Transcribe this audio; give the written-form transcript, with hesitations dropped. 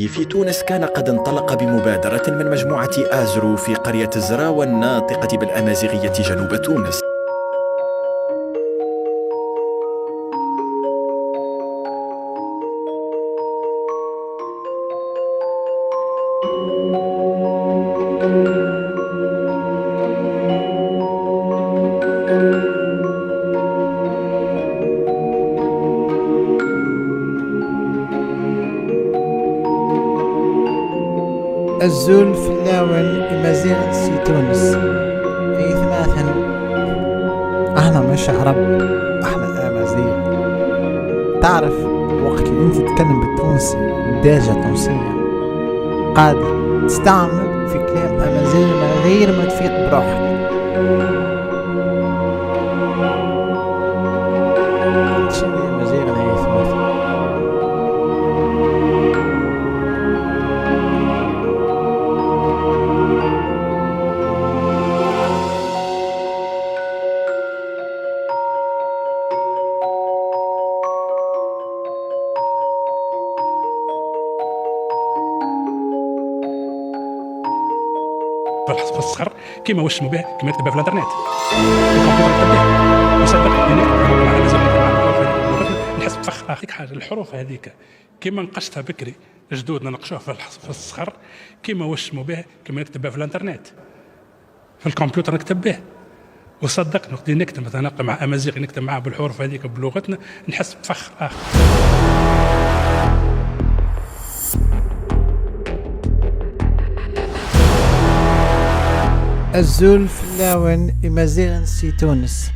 في تونس كان قد انطلق بمبادرة من مجموعة آزرو في قرية الزراوة الناطقة بالأمازيغية جنوب تونس. الزلف لاون إمازيغ سي تونس أي ثماثا. احنا مش عرب، احنا امازيغ. تعرف وقت اللي انت تتكلم بالتونسي بدارجة تونسية قادر تستعمل في كلام امازيغ من غير ما تفيق بروحك. شنو امازيغ هي ثماثا؟ في الصخر كيما واش به كيما يكتبها في الانترنت الكمبيوتر يكتب به وصدقني نحس بفخ هذيك حاجه. الحروف هذيك كيما نقشتها بكري جدودنا نقشوها في الصخر كيما واش به كيما يكتبها في الانترنت في الكمبيوتر نكتب به. وصدقني وقت نكتب مثلا مع امازيغي نكتب معاه بالحروف هذيك بلغتنا نحس بفخر اخر. الزلف لاون إمازيغ سي تونس